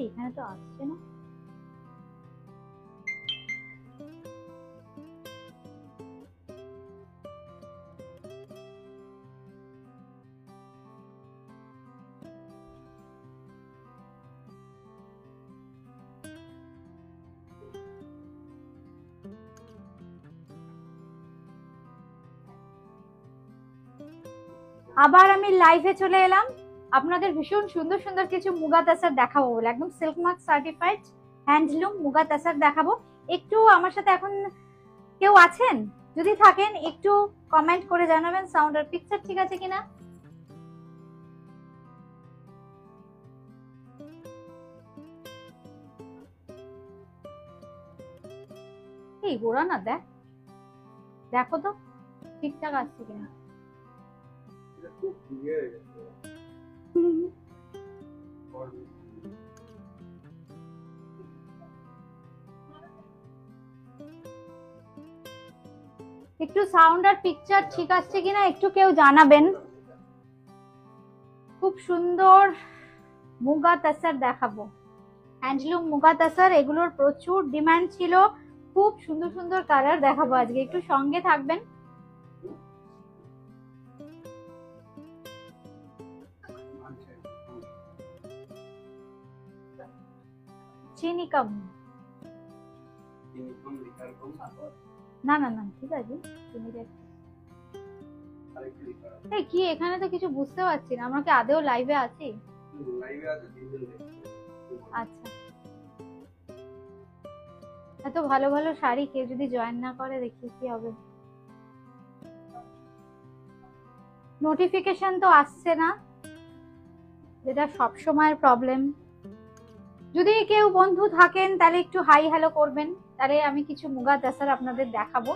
এখানে তো আসছে না। আবার আমি লাইভে চলে এলাম আপনাদের ভীষণ সুন্দর সুন্দর কিছু মুগা তাসার দেখাবো বলে, একদম silk mark certified handloom muga tussar দেখাবো। একটু আমার সাথে এখন কেউ আছেন? যদি থাকেন একটু কমেন্ট করে জানাবেন সাউন্ড আর পিকচার ঠিক আছে কিনা। এই গোড়া না দেখো তো ঠিকঠাক আসছে কিনা। একটু সাউন্ড আর পিকচার ঠিক আসছে কিনা একটু কেউ জানাবেন। খুব সুন্দর মুগা তাসার দেখাবো, হ্যান্ডলুম মুগা তাসার, এগুলোর প্রচুর ডিমান্ড ছিল। খুব সুন্দর সুন্দর কালার দেখাবো আজকে, একটু সঙ্গে থাকবেন। চিনি কম না না না ঠিক আছে। কি এখানে তো কিছু বুঝতে পারছি না, আমরা কি আদেও লাইভে আছি? আচ্ছা, এত ভালো ভালো শাড়ি কেউ যদি জয়েন না করে দেখি কি হবে। নোটিফিকেশন তো আসছে না, যেটা সব সময়ের প্রবলেম। যদি কেউ বন্ধু থাকেন তাহলে একটু হাই হ্যালো করবেন, তাহলে আমি কিছু মুগা তাসার আপনাদের দেখাবো।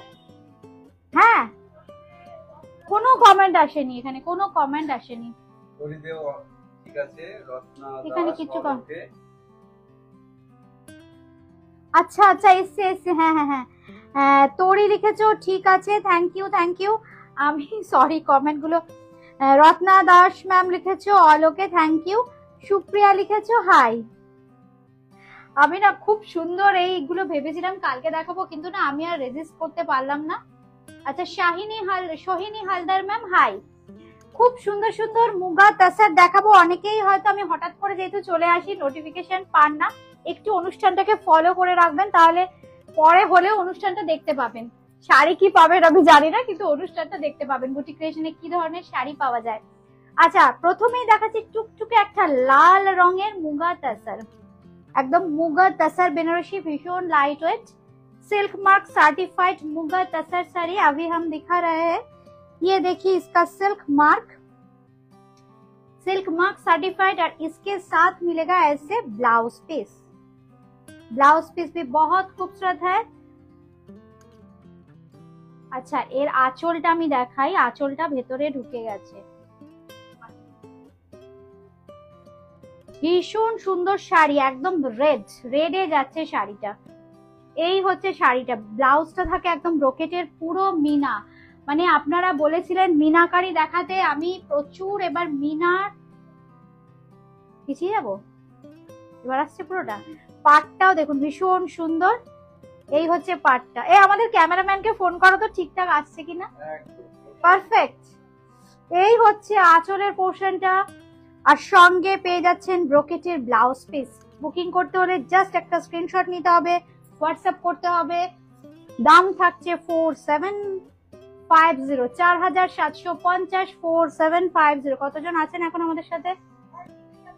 হ্যাঁ, কোনো কমেন্ট আসেনি এখানে, কোনো কমেন্ট আসেনি এখানে কিছু। আচ্ছা আচ্ছা এসছে এসছে, হ্যাঁ হ্যাঁ হ্যাঁ তোরি লিখেছো, ঠিক আছে, থ্যাংক ইউ থ্যাংক ইউ। আমি সরি কমেন্ট গুলো, রত্না দাস ম্যাম লিখেছো all okay, thank you. Supriya লিখেছো হাই। আমি না খুব সুন্দর এইগুলো ভেবেছিলাম কালকে দেখাবো, কিন্তু না আমি আর রেজিস্ট করতে পারলাম না। আচ্ছা সোহিনী হালদার ম্যাম হাই। খুব সুন্দর সুন্দর মুগা তাসার দেখাবো। অনেকেই হয়তো আমি হঠাৎ করে যেহেতু চলে আসি নোটিফিকেশন পান না, একটু অনুষ্ঠানটাকে ফলো করে রাখবেন, তাহলে পরে হলেও অনুষ্ঠানটা দেখতে পাবেন। শাড়ি কি পাবেন আমি জানি না, কিন্তু অনুষ্ঠানটা দেখতে পাবেন বুটিক ক্রিয়েশনে কি ধরনের শাড়ি পাওয়া যায়। আচ্ছা প্রথমেই দেখাচ্ছি টুকটুকে একটা লাল রঙের মুগা তাসার, एकदम मुगा तसर बेनारसी, भीषण light weight silk mark certified muga tussar sari अभी हम दिखा रहे हैं। ये देखिए इसका सिल्क मार्क सर्टिफाइड, और इसके साथ मिलेगा ऐसे ब्लाउज पीस। ब्लाउज पीस भी बहुत खूबसूरत है। अच्छा एर आँचलटा আমি দেখাই, आँचलটা ভেতরে ঢুকে গেছে। ভীষণ সুন্দর শাড়ি, একদম রেডে যাচ্ছে শাড়িটা। এই হচ্ছে শাড়িটা, ব্লাউজটা থাকে একদম ব্রোকেটের পুরো মিনা, মানে আপনারা বলেছিলেন মিনাকারি দেখাতে, আমি প্রচুর এবার মিনার পিছিয়ে যাবো, এবার আসছে পুরোটা। পাটটাও দেখুন ভীষণ সুন্দর, এই হচ্ছে পাটটা। আমাদের ক্যামেরাম্যানকে ফোন করো তো ঠিকঠাক আসছে কিনা। পারফেক্ট। এই হচ্ছে আঁচলের পোর্শনটা, আর সঙ্গে পেয়ে যাচ্ছেন ব্রোকেটের ব্লাউজ পিস। বুকিং করতে হলে জাস্ট একটা স্ক্রিনশট নিতে হবে, হোয়াটসঅ্যাপ করতে হবে। দাম থাকছে 4750, 4750, 4750। কতজন আছেন এখন আমাদের সাথে?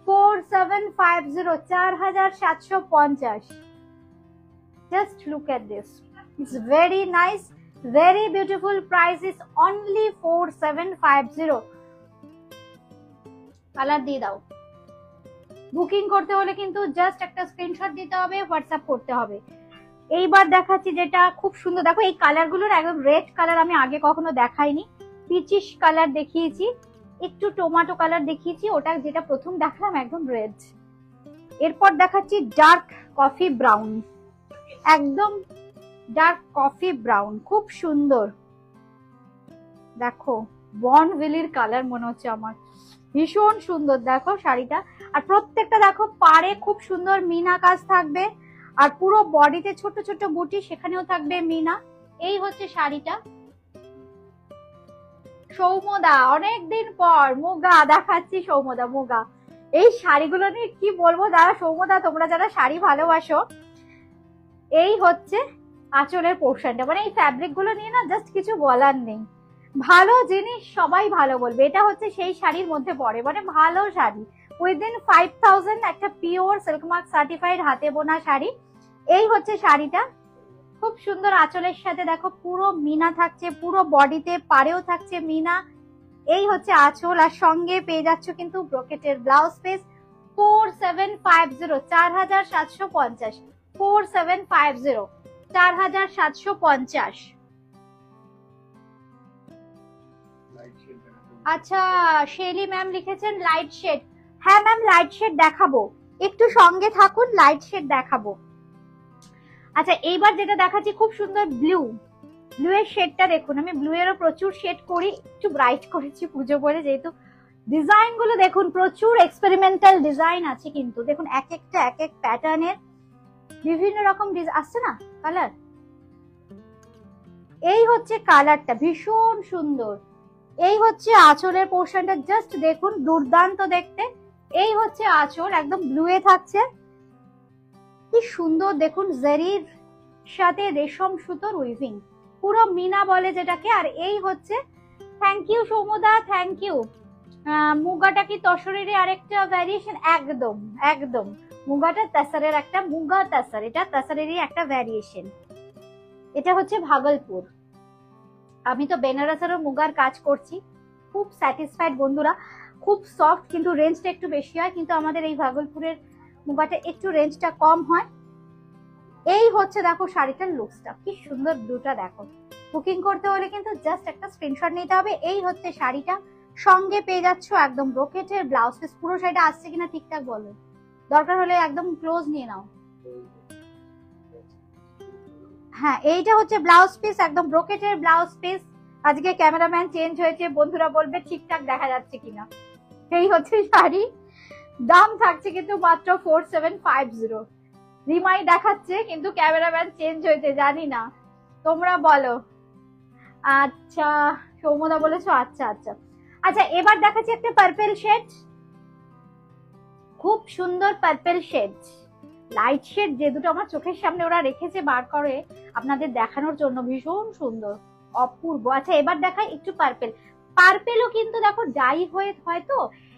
4750, 4750। Just look at this, it's very nice, very beautiful. Price is only 4750। Colour দিয়ে দাও। বুকিং করতে হলে কিন্তু জাস্ট একটা স্ক্রিনশট দিতে হবে, হোয়াটসঅ্যাপ করতে হবে। এইবার দেখাচ্ছি যেটা খুব সুন্দর, দেখো এই কালার গুলোর একদম রেড কালার আমি আগে কখনো দেখাইনি। পিচিশ কালার দেখিয়েছি, একটু টমেটো কালার দেখিয়েছি, ওটা যেটা প্রথম দেখালাম একদম রেড। এরপর দেখাচ্ছি ডার্ক কফি ব্রাউন, একদম ডার্ক কফি ব্রাউন, খুব সুন্দর। দেখো বনভিলির কালার মনে হচ্ছে আমার, ভীষণ সুন্দর দেখো শাড়িটা। আর প্রত্যেকটা দেখো পাড়ে খুব সুন্দর মিনা কাজ থাকবে, আর পুরো বডিতে ছোট ছোট বুটি, সেখানেও থাকবে মিনা। এই হচ্ছে শাড়িটা। সৌমদা অনেকদিন পর মুগা দেখাচ্ছি, সৌমদা মুগা। এই শাড়িগুলো নিয়ে কি বলবো দাদা, সৌমদা তোমরা যারা শাড়ি ভালোবাসো, এই হচ্ছে আঁচলের পোর্শনটা, মানে এই ফ্যাব্রিক গুলো নিয়ে না জাস্ট কিছু বলার নেই। ভালো জিনিস সবাই ভালো বলবে, এটা হচ্ছে সেই শাড়ির মধ্যে পড়ে, মানে ভালো শাড়ি উইদিন 5000, একটা পিওর সিল্ক মার্ক সার্টিফাইড হাতে বোনা শাড়ি। এই হচ্ছে শাড়িটা, খুব সুন্দর আঁচলের সাথে দেখো পুরো মিনা থাকছে, পুরো বডিতে পাড়েও থাকছে মিনা। এই হচ্ছে আঁচল, আর সঙ্গে পেয়ে যাচ্ছ কিন্তু ব্রোকেটের ব্লাউজ পিস। 4750, 4750, 4750, 4750। আচ্ছা শেলি ম্যাম লিখেছেন লাইট শেড। হ্যাঁ ম্যাম লাইট শেড দেখাবো, একটু সঙ্গে থাকুন, লাইট শেড দেখাবো। আচ্ছা এইবার যেটা দেখাচ্ছি খুব সুন্দর ব্লু, ব্লু এর শেডটা দেখুন। আমি ব্লু এরও প্রচুর শেড করি, একটু ব্রাইট করেছি পুজো পরে, যেহেতু ডিজাইন গুলো দেখুন প্রচুর এক্সপেরিমেন্টাল ডিজাইন আছে, কিন্তু দেখুন এক একটা এক এক প্যাটার্নের বিভিন্ন রকম আসছে না কালার। এই হচ্ছে কালারটা, ভীষণ সুন্দর। এই হচ্ছে আঁচলের পোর্শনটা, জাস্ট দেখুন দুর্দান্ত দেখতে। এই হচ্ছে আঁচল, একদম ব্লু এ থাকছে, কি সুন্দর দেখুন, জারির সাথে রেশম সুতোর উইভিং, পুরো মিনা বলে যেটাকে। আর এই হচ্ছে, থ্যাংক ইউ সৌমদা, থ্যাংক ইউ। মুগাটা কি তসরের আরেকটা ভ্যারিয়েশন? একদম একদম, মুগাটা তাসারের একটা, মুগা তাসার, এটা তাসারেরই একটা ভ্যারিয়েশন। এটা হচ্ছে ভাগলপুর। আমি তো বেনারসেরও মুগার কাজ করছি, খুব স্যাটিসফাইড বন্ধুরা, খুব সফট, কিন্তু রেঞ্জটা একটু বেশি হয়, কিন্তু আমাদের এই ভাগলপুরের মুগাটা একটু রেঞ্জটা কম হয়। এই হচ্ছে দেখো শাড়িটার লুকসটা, কি সুন্দর ব্লুটা দেখো। বুকিং করতে হলে কিন্তু জাস্ট একটা স্ক্রিনশট নিতে হবে। এই হচ্ছে শাড়িটা, সঙ্গে পেয়ে যাচ্ছ একদম ব্রোকেটের ব্লাউজ পিস। পুরো শাড়িটা আসছে কিনা ঠিকঠাক বলো, দরকার হলে একদম ক্লোজ নিয়ে নাও। হ্যাঁ এইটা হচ্ছে ব্লাউজ পিস, একদম ব্রোকেটের ব্লাউজ পিস। আজকে ক্যামেরাম্যান চেঞ্জ হয়েছে, বন্ধুরা বলবে ঠিকঠাক দেখা যাচ্ছে কিনা। এই হচ্ছে শাড়ি, দাম থাকছে কিন্তু মাত্র 4750। রিমাই দেখাচ্ছে কিন্তু ক্যামেরাম্যান চেঞ্জ হয়েছে, জানি না, তোমরা বলো। আচ্ছা সৌমদা বলেছো, আচ্ছা আচ্ছা। আচ্ছা এবার দেখাচ্ছি একটা পার্পেল শেড, খুব সুন্দর পার্পেল শেড, লাইট শেড, যে দুটো আমার চোখের সামনে ওরা রেখেছে বার করে আপনাদের দেখানোর জন্য, ভীষণ সুন্দর অপূর্ব। আচ্ছা এবার দেখাই একটু পার্পেল। পার্পেলও কিন্তু দেখো ডাই হয়ে হয়তো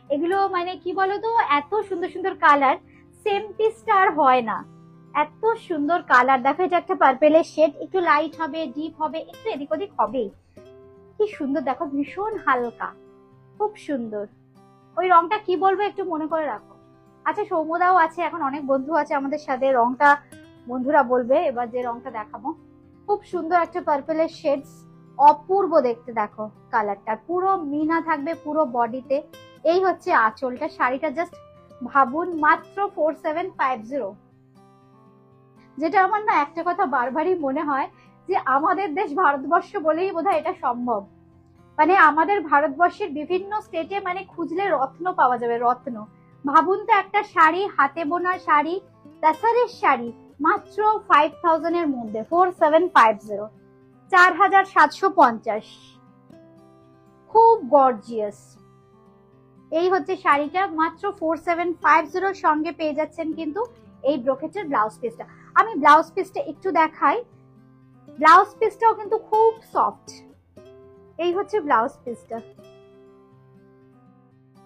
এগুলো, মানে কি বলতো, এত সুন্দর সুন্দর কালার সেম পিসটা আর হয় না, এত সুন্দর কালার দেখো। এটা একটা পার্পেলের শেড, একটু লাইট হবে, ডিপ হবে, একটু এদিক ওদিক হবেই। কি সুন্দর দেখো, ভীষণ হালকা, খুব সুন্দর। ওই রংটা কি বলবো একটু মনে করে রাখো। আচ্ছা সৌমদাও আছে, এখন অনেক বন্ধু আছে আমাদের সাথে, রংটা বন্ধুরা বলবে। এবার যে রংটা দেখাবো, খুব সুন্দর একটা পার্পেলের শেডস, অপূর্ব দেখতে দেখো কালারটা, পুরো মিনা থাকবে পুরো বডিতে। এই হচ্ছে আঁচলটা, শাড়িটা জাস্ট ভাবুন মাত্র 4750। যেটা আমার না একটা কথা বারবারই মনে হয়, যে আমাদের দেশ ভারতবর্ষ বলেই বোধহয় এটা সম্ভব। মানে আমাদের ভারতবর্ষের বিভিন্ন স্টেটে মানে খুঁজলে রত্ন পাওয়া যাবে, রত্ন। ভাবুন তো একটা শাড়ি, হাতে বোনা শাড়ি, তাসারের শাড়ি, মাত্র 5000 এর মধ্যে, 4750, 4750, খুব গর্জিয়াস। এই হচ্ছে শাড়িটা, মাত্র 4750 সঙ্গে পেয়ে যাচ্ছেন কিন্তু এই ব্রোকেটের ব্লাউজ পিসটা। আমি ব্লাউজ পিসটা একটু দেখাই, ব্লাউজ পিসটাও কিন্তু খুব সফট। এই হচ্ছে ব্লাউজ পিসটা,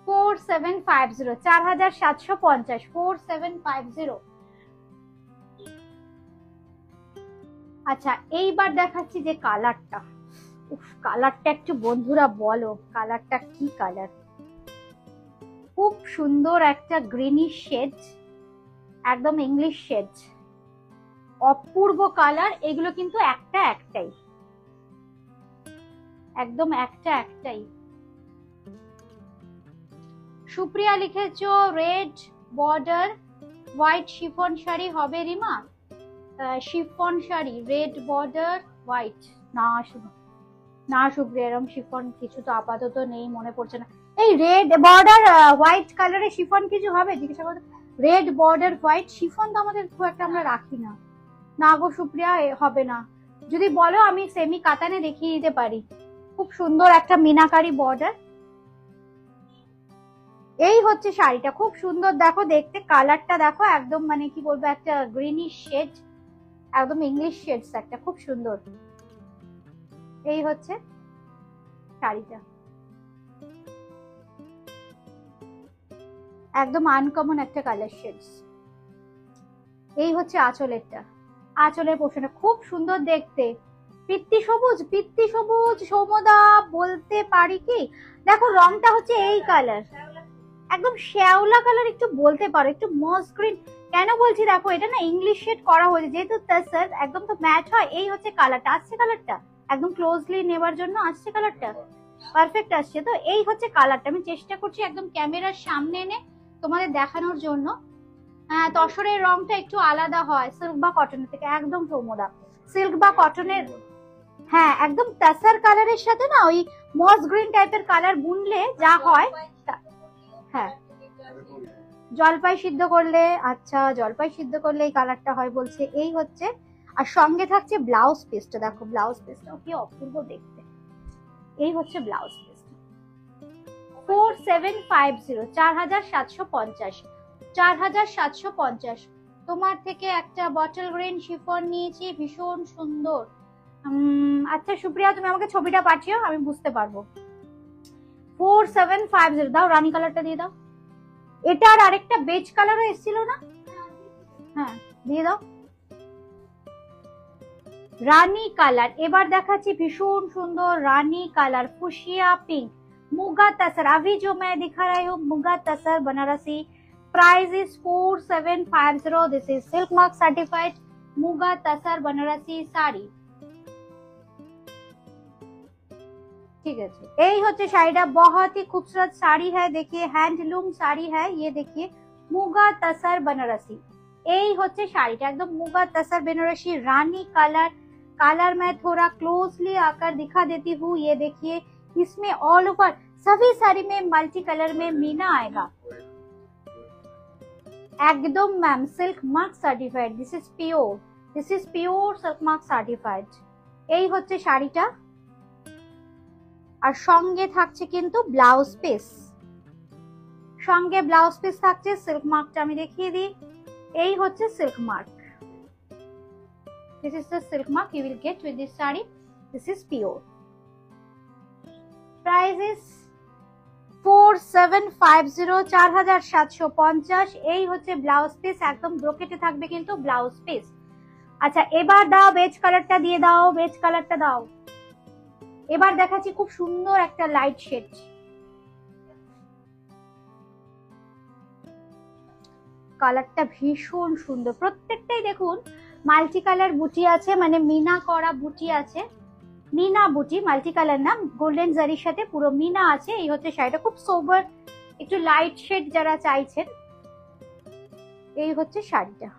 4750, 4750, 4750। আচ্ছা এইবার দেখাচ্ছি যে কালারটা, উফ কালারটা একটু বন্ধুরা বলো, কালারটা কি কালার, খুব সুন্দর একটা গ্রিনিশ শেড, একদম ইংলিশ শেড, অপূর্ব কালার। এগুলো কিন্তু একটা একটাই, একদম একটা একটাই। সুপ্রিয়া লিখেছো red border white chiffon sari হবে Rima? Chiffon sari, red border, white. না না সুপ্রিয়া, এরকম শিফন কিছু তো আপাতত নেই, মনে পড়ছে না। এই রেড বর্ডার হোয়াইট কালারের শিফন কিছু হবে জিজ্ঞাসা করতে? রেড বর্ডার হোয়াইট শিফন তো আমাদের খুব একটা আমরা রাখি না। না গো সুপ্রিয়া, হবে না। যদি বলো আমি সেমি কাতানে দেখিয়ে দিতে পারি। খুব সুন্দর একটা মিনাকারি বর্ডার। এই হচ্ছে শাড়িটা, খুব সুন্দর দেখো দেখতে, কালারটা দেখো একদম মানে কি বলবো, একটা গ্রিনিশ শেড, একদম ইংলিশ শেডস একটা, খুব সুন্দর। এই হচ্ছে শাড়িটা, একদম আনকমন একটা কালার শেডস। এই হচ্ছে আঁচলেরটা, আঁচলের পোর্শনটা খুব সুন্দর দেখতে, পিত্তি সবুজ, পিত্তি সবুজ সৌমদা বলতে পারি কি? দেখো রংটা হচ্ছে এই কালার, একদম শ্যাওলা কালার একটু বলতে পারো, একটু মস গ্রিন। কেন বলছি দেখো, এটা না ইংলিশ শেড করা হয়েছে, যেহেতু তাসার একদম তো ম্যাচ হয়। এই হচ্ছে কালারটা, আসছে কালারটা একদম ক্লোজলি নেবার জন্য, আসছে কালারটা পারফেক্ট আসছে। তো এই হচ্ছে কালারটা, আমি চেষ্টা করছি একদম ক্যামেরার সামনে এনে তোমাদের দেখানোর জন্য। তসরের রংটা একটু আলাদা হয় সিল্ক বা কটনের থেকে, একদম সৌমদা সিল্ক বা কটনের। হ্যাঁ একদম তাসার কালারের সাথে না ওই মস গ্রিন টাইপের কালার বুনলে যা হয়। হ্যাঁ জলপাই সিদ্ধ করলে, আচ্ছা জলপাই সিদ্ধ করলে এই কালারটা হয় বলছে। এই হচ্ছে, আর সঙ্গে থাকছে ব্লাউজ পিসটা, দেখো ব্লাউজ পিসটা কি অপূর্ব দেখতে। এই হচ্ছে ব্লাউজ পিস, 4750, 4750, 4750। তোমার থেকে একটা বটল গ্রিন শিফন নিয়েছি, ভীষণ সুন্দর। আচ্ছা সুপ্রিয়া, তুমি আমাকে ছবিটা পাঠিও, আমি বুঝতে পারবো। 4750 দাও, রানী কালারটা দিয়ে দাও। এটা আর আরেকটা বেজ কালারও এসেছিল না? হ্যাঁ দিয়ে দাও, রানী কালার। এবার দেখাচ্ছি ভীষণ সুন্দর রানী colour, fuchsia pink, muga tussar. अभी जो मैं दिखा रही हूँ muga tussar Banarasi, price is 4750। This is silk mark certified muga tussar Banarasi sari. ठीक है, यही होते शाड़ीटा, बहुत ही खूबसूरत साड़ी है। देखिए हैंडलूम साड़ी है, ये देखिए मुगा तसर बनारसी। यही होते शाड़ीटा एकदम मुगा तसर बनारसी रानी कलर। कलर मैं थोड़ा क्लोजली आकर दिखा देती हूँ, ये देखिए इसमें ऑल ओवर सभी साड़ी में मल्टी कलर में मीना आएगा। एकदम ma'am silk mark certified, this is pure, this is pure silk mark certified. यही होते शाड़ीटा, আর সঙ্গে থাকছে কিন্তু ব্লাউজ পিস, সঙ্গে ব্লাউজ পিস থাকছে। সিল্ক মার্কটা আমি দেখিয়ে দিই, এই হচ্ছে silk mark. This is the silk mark you will get with this sari, this is pure. Price is 4750, 4750। এই হচ্ছে ব্লাউজ পিস, একদম ব্রোকেটে থাকবে কিন্তু ব্লাউজ পিস। আচ্ছা এবার দাও বেজ কালারটা দিয়ে দাও, বেজ কালারটা দাও। এবার দেখাচ্ছি খুব সুন্দর একটা লাইট শেড, কালারটা ভীষণ সুন্দর। প্রত্যেকটাই দেখুন মাল্টি কালার বুটি আছে, মানে মিনা করা বুটি আছে, মিনা বুটি, মাল্টি কালার না, গোল্ডেন জারির সাথে পুরো মিনা আছে। এই হচ্ছে শাড়িটা, খুব সোবার একটু লাইট শেড যারা চাইছেন, এই হচ্ছে শাড়িটা।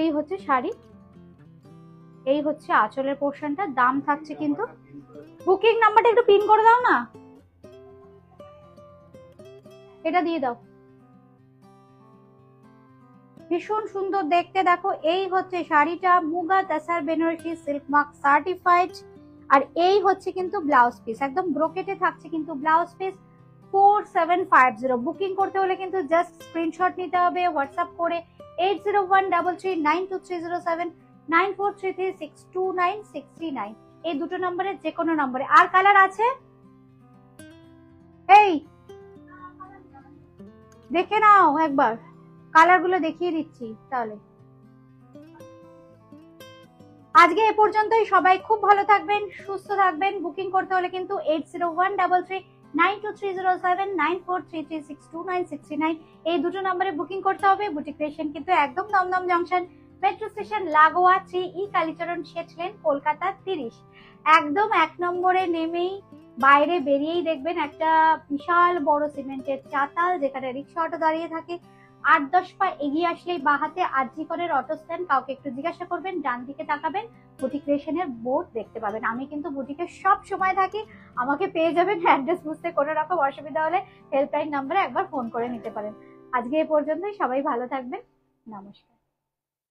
এই হচ্ছে শাড়ি, এই হচ্ছে আঁচলের পোর্শনটা। দাম থাকছে কিন্তু, বুকিং নাম্বারটা একটু পিন করে দাও না, এটা দিয়ে দাও। ভীষণ সুন্দর দেখতে দেখো। এই হচ্ছে শাড়িটা, muga তাসার Banarasi silk mark certified. আর এই হচ্ছে কিন্তু ব্লাউজ পিস, একদম ব্রোকেটে থাকছে কিন্তু ব্লাউজ পিস। 4750। বুকিং করতে হলে কিন্তু জাস্ট স্ক্রিনশট নিতে হবে হোয়াটসঅ্যাপ করে 8013392307, 9433629639, এই দুটো নম্বরে যে কোনো নম্বরে। আর কালার আছে, এই দেখে নাও একবার, কালার গুলো দেখিয়ে দিচ্ছি তাহলে। আজকে এ পর্যন্তই, সবাই খুব ভালো থাকবেন, সুস্থ থাকবেন। বুকিং করতে হলে কিন্তু 8013392307, 9433629639, এই দুটো নম্বরে বুকিং করতে হবে। বুটিক ক্রিয়েশন কিন্তু একদম দমদম জংশন, মেট্রো স্টেশন লাগোয়া 3E কালীচরণ শেঠ লেন, কলকাতা 30। একদম 1 নম্বরে নেমেই বাইরে বেরিয়েই দেখবেন একটা বিশাল বড় সিমেন্টের চাতাল, যেখানে রিক্সা অটো দাঁড়িয়ে থাকে। 8-10 পা এগিয়ে আসলেই বাহাতে আরজি করের অটো স্ট্যান্ড, কাউকে একটু জিজ্ঞাসা করবেন, ডান দিকে তাকাবেন, বুটিক ক্রিয়েশনের বোর্ড দেখতে পাবেন। আমি কিন্তু বুটিকে সব সময় থাকি, আমাকে পেয়ে যাবেন। অ্যাড্রেস বুঝতে কোনো রকম অসুবিধা হলে হেল্পলাইন নাম্বারে একবার ফোন করে নিতে পারেন। আজকে এ পর্যন্তই, সবাই ভালো থাকবেন, নমস্কার।